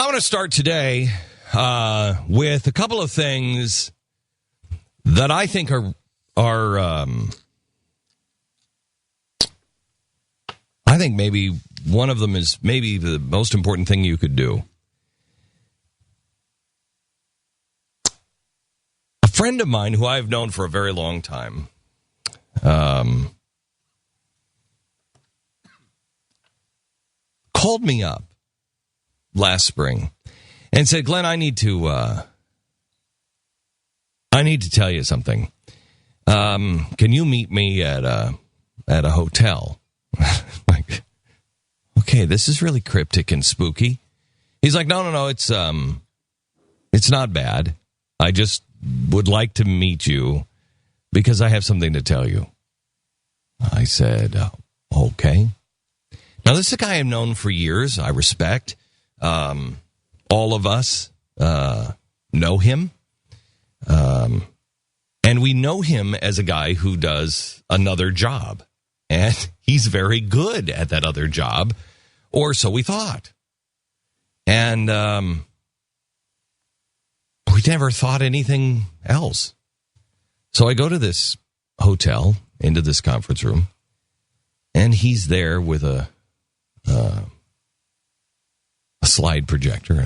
I'm going to start today with a couple of things that I think are I think maybe one of them is maybe the most important thing you could do. A friend of mine who I've known for a very long time called me up last spring and said, Glenn, I need to tell you something. Can you meet me at a hotel? Like, okay, this is really cryptic and spooky. He's like, no, it's not bad. I just would like to meet you because I have something to tell you. I said, okay. Now, this is a guy I've known for years. I respect. All of us know him. And we know him as a guy who does another job. And he's very good at that other job. Or so we thought. And we never thought anything else. So I go to this hotel, into this conference room, and he's there with a slide projector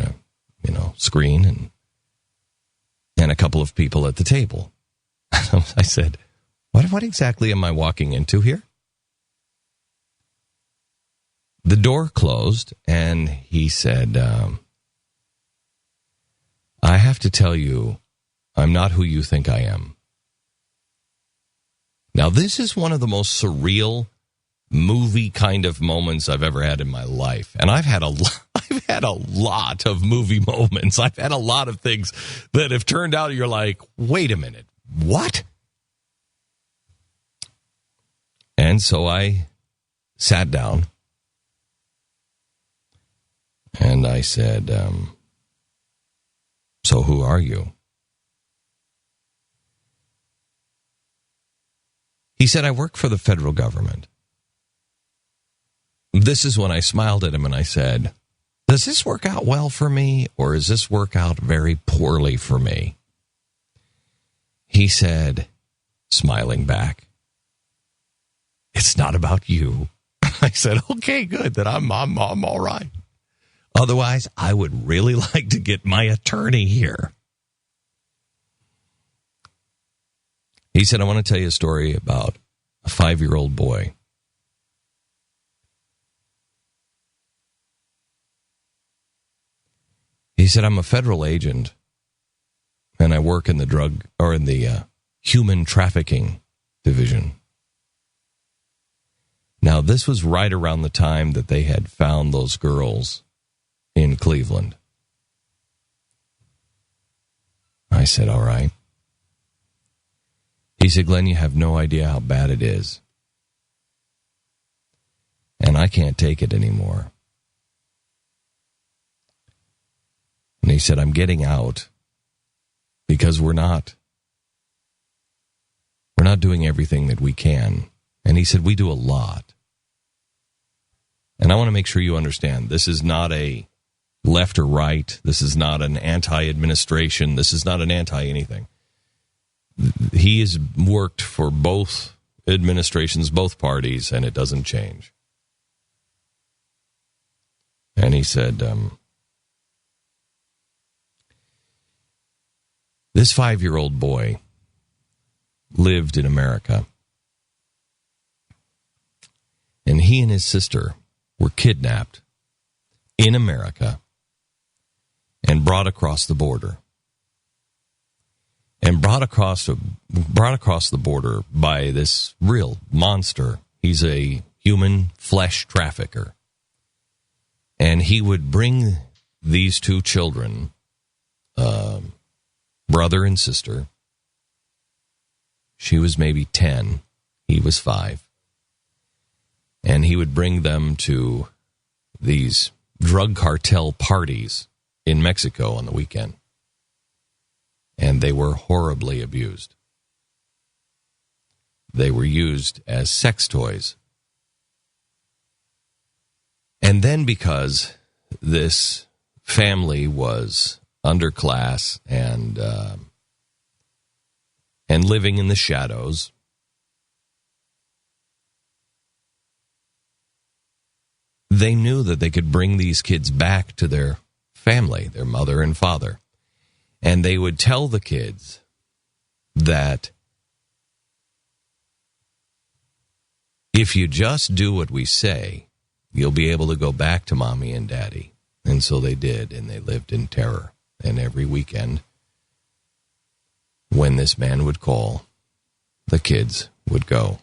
and a screen and a couple of people at the table. I said, what exactly am I walking into here? The door closed, and he said, I have to tell you, I'm not who you think I am. Now, this is one of the most surreal movie kind of moments I've ever had in my life. And I've had a lot of movie moments. I've had a lot of things that have turned out, you're like, wait a minute, what? And so I sat down and I said, so who are you? He said, I work for the federal government. This is when I smiled at him and I said, does this work out well for me, or does this work out very poorly for me? He said, smiling back, it's not about you. I said, okay, good, then I'm all right. Otherwise, I would really like to get my attorney here. He said, I want to tell you a story about a 5-year-old boy. He said, I'm a federal agent, and I work in the human trafficking division. Now, this was right around the time that they had found those girls in Cleveland. I said, all right. He said, Glenn, you have no idea how bad it is. And I can't take it anymore. And he said, I'm getting out because we're not doing everything that we can. And he said, we do a lot. And I want to make sure you understand, this is not a left or right. This is not an anti-administration. This is not an anti-anything. He has worked for both administrations, both parties, and it doesn't change. And he said, this 5-year-old boy lived in America. And he and his sister were kidnapped in America and brought across the border. And brought across the border by this real monster. He's a human flesh trafficker. And he would bring these two children, brother and sister. She was maybe 10. He was 5. And he would bring them to these drug cartel parties in Mexico on the weekend. And they were horribly abused. They were used as sex toys. And then because this family was underclass and living in the shadows. They knew that they could bring these kids back to their family, their mother and father. And they would tell the kids that if you just do what we say, you'll be able to go back to mommy and daddy. And so they did, and they lived in terror. And every weekend, when this man would call, the kids would go.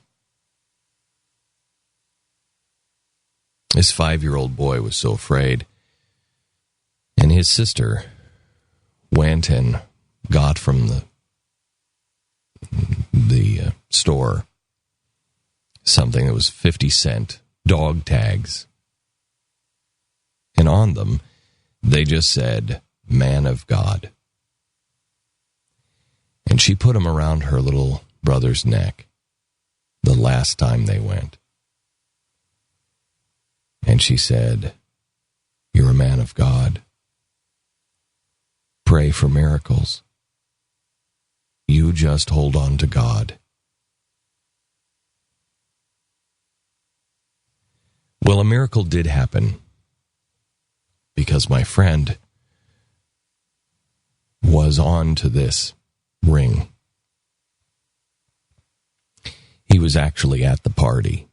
This 5-year-old boy was so afraid. And his sister went and got from the store something that was 50-cent dog tags. And on them, they just said, "Man of God." And she put them around her little brother's neck the last time they went. And she said, "You're a man of God. Pray for miracles. You just hold on to God." Well, a miracle did happen because my friend was on to this ring. He was actually at the party,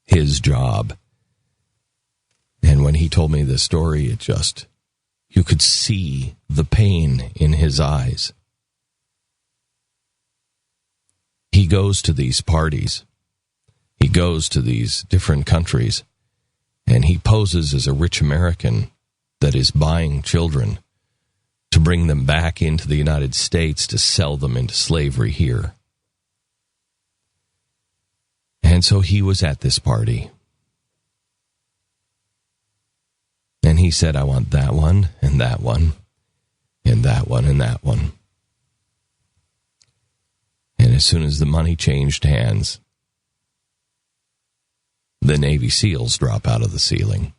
his job. And when he told me this story, you could see the pain in his eyes. He goes to these parties. He goes to these different countries, and he poses as a rich American that is buying children to bring them back into the United States to sell them into slavery here. And so he was at this party. And he said, "I want that one, and that one, and that one, and that one." And as soon as the money changed hands, the Navy SEALs drop out of the ceiling.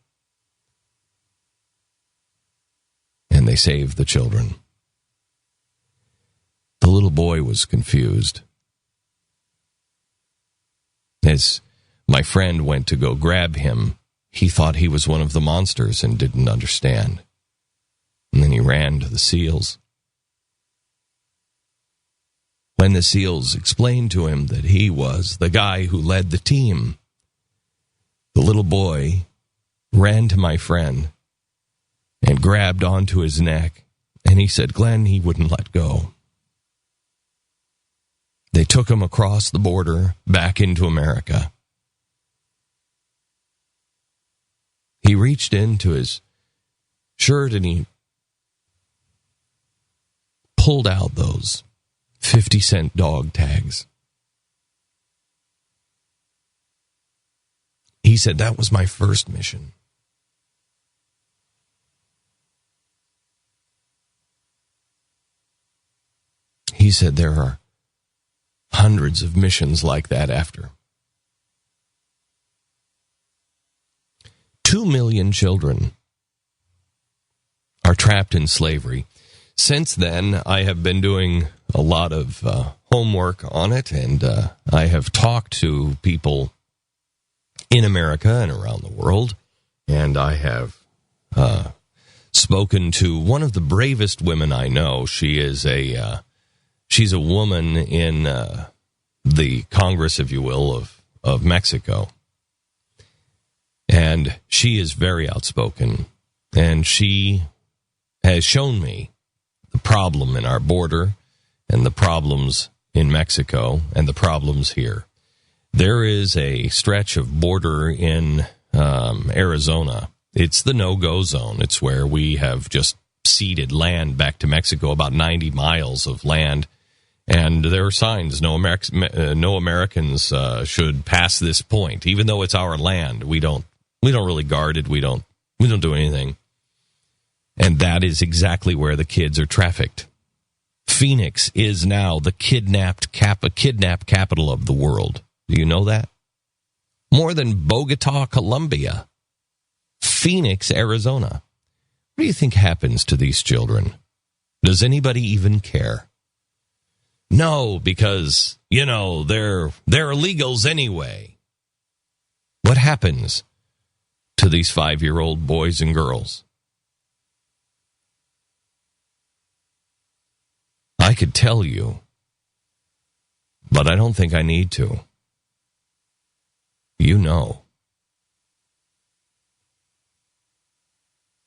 And they save the children. The little boy was confused. As my friend went to go grab him, he thought he was one of the monsters and didn't understand. And then he ran to the SEALs. When the SEALs explained to him that he was the guy who led the team, the little boy ran to my friend and grabbed onto his neck, and he said, "Glenn," he wouldn't let go. They took him across the border back into America. He reached into his shirt and he pulled out those 50-cent dog tags. He said, "That was my first mission." He said there are hundreds of missions like that after. 2 million children are trapped in slavery. Since then, I have been doing a lot of homework on it, and I have talked to people in America and around the world, and I have spoken to one of the bravest women I know. She's a woman in the Congress, if you will, of Mexico. And she is very outspoken. And she has shown me the problem in our border and the problems in Mexico and the problems here. There is a stretch of border in Arizona. It's the no-go zone. It's where we have just ceded land back to Mexico, about 90 miles of land. And there are signs, no Americans should pass this point. Even though it's our land, we don't really guard it. We don't do anything. And that is exactly where the kids are trafficked. Phoenix is now the kidnap capital of the world. Do you know that? More than Bogota, Colombia. Phoenix, Arizona. do you think happens to these children? Does anybody even care? No, because, they're illegals anyway. What happens to these 5-year-old boys and girls? I could tell you, but I don't think I need to. You know.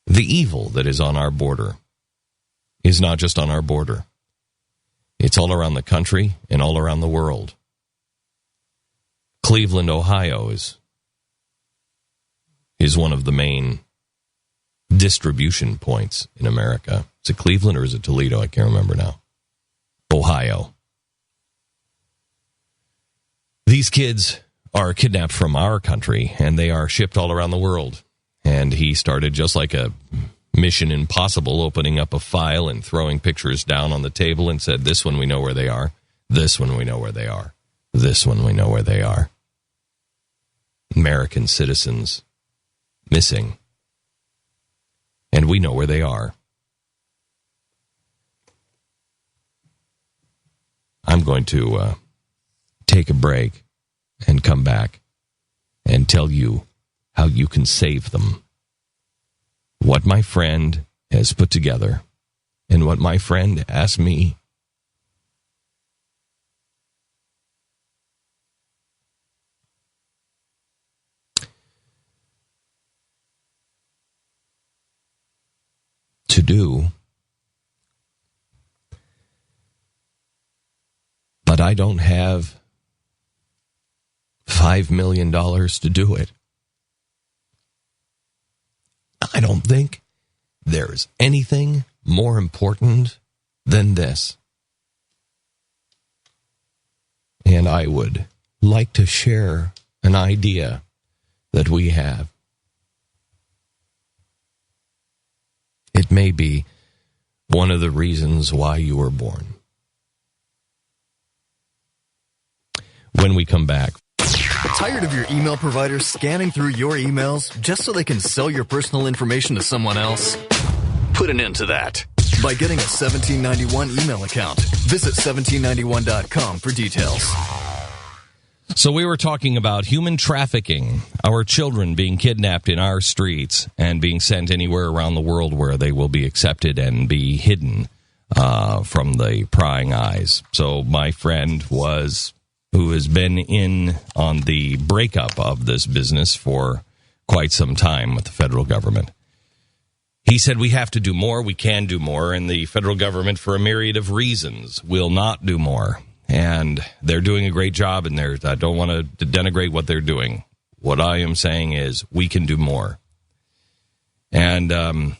The evil that is on our border is not just on our border. It's all around the country and all around the world. Cleveland, Ohio is one of the main distribution points in America. Is it Cleveland or is it Toledo? I can't remember now. Ohio. These kids are kidnapped from our country and they are shipped all around the world. And he started just like a Mission Impossible, opening up a file and throwing pictures down on the table and said, this one we know where they are. This one we know where they are. This one we know where they are. American citizens missing. And we know where they are. I'm going to take a break and come back and tell you how you can save them. What my friend has put together and what my friend asked me to do. But I don't have $5 million to do it. I don't think there's anything more important than this. And I would like to share an idea that we have. It may be one of the reasons why you were born. When we come back. Tired of your email provider scanning through your emails just so they can sell your personal information to someone else? Put an end to that by getting a 1791 email account. Visit 1791.com for details. So we were talking about human trafficking, our children being kidnapped in our streets and being sent anywhere around the world where they will be accepted and be hidden from the prying eyes. So my friend who has been in on the breakup of this business for quite some time with the federal government. He said we have to do more, we can do more, and the federal government, for a myriad of reasons, will not do more. And they're doing a great job, and I don't want to denigrate what they're doing. What I am saying is we can do more. And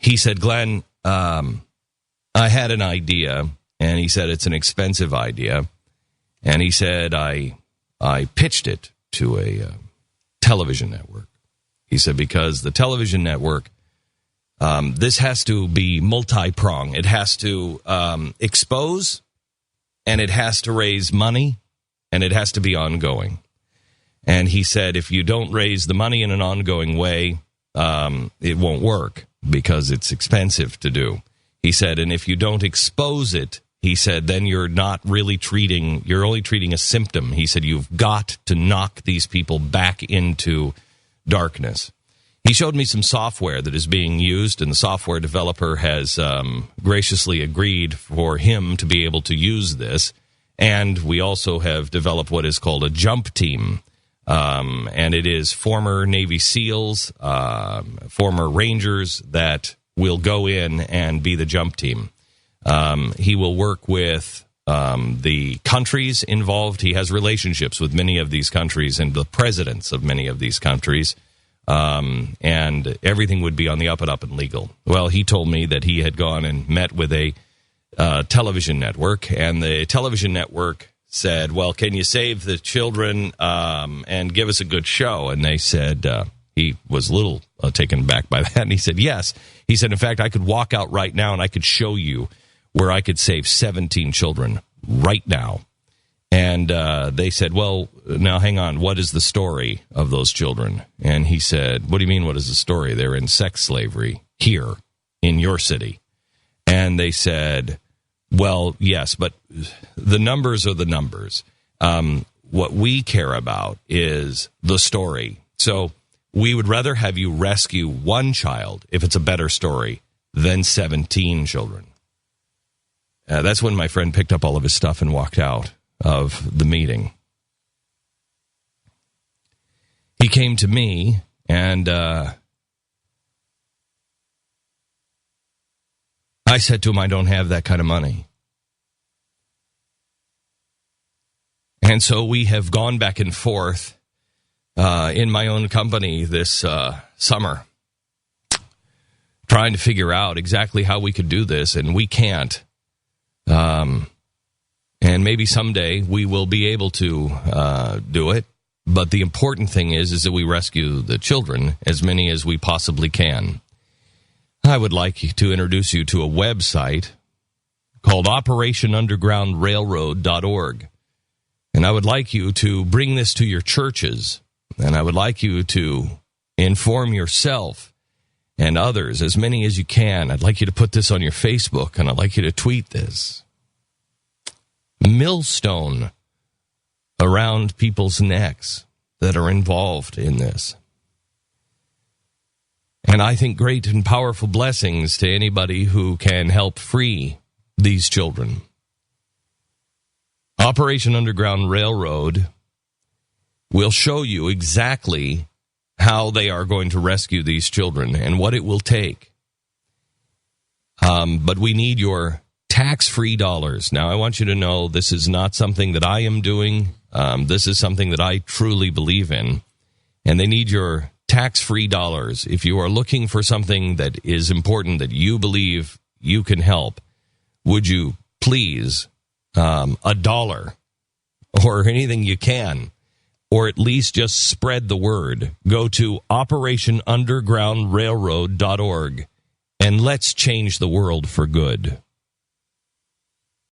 he said, Glenn, I had an idea, and he said it's an expensive idea. And he said, I pitched it to a television network. He said, because the television network, this has to be multi-pronged. It has to expose, and it has to raise money, and it has to be ongoing. And he said, if you don't raise the money in an ongoing way, it won't work because it's expensive to do. He said, and if you don't expose it, he said, then you're only treating a symptom. He said, you've got to knock these people back into darkness. He showed me some software that is being used, and the software developer has graciously agreed for him to be able to use this. And we also have developed what is called a jump team. And it is former Navy SEALs, former Rangers that will go in and be the jump team. He will work with the countries involved. He has relationships with many of these countries and the presidents of many of these countries, and everything would be on the up and up and legal. Well, he told me that he had gone and met with a television network, and the television network said, well, can you save the children and give us a good show? And they said, he was a little taken aback by that, and he said, yes. He said, in fact, I could walk out right now and I could show you where I could save 17 children right now. And they said, well, now hang on, what is the story of those children? And he said, what do you mean, what is the story? They're in sex slavery here in your city? And they said, well, yes, but the numbers are the numbers. What we care about is the story. So we would rather have you rescue one child, if it's a better story, than 17 children. That's when my friend picked up all of his stuff and walked out of the meeting. He came to me, and I said to him, I don't have that kind of money. And so we have gone back and forth in my own company this summer, trying to figure out exactly how we could do this, and we can't. And maybe someday we will be able to do it. But the important thing is that we rescue the children, as many as we possibly can. I would like to introduce you to a website called OperationUndergroundRailroad.org. And I would like you to bring this to your churches. And I would like you to inform yourself and others, as many as you can. I'd like you to put this on your Facebook, and I'd like you to tweet this. Millstone around people's necks that are involved in this. And I think great and powerful blessings to anybody who can help free these children. Operation Underground Railroad will show you exactly how they are going to rescue these children and what it will take. But we need your tax-free dollars. Now, I want you to know this is not something that I am doing. This is something that I truly believe in. And they need your tax-free dollars. If you are looking for something that is important that you believe you can help, would you please, $1 or anything you can, or at least just spread the word. Go to OperationUndergroundRailroad.org and let's change the world for good.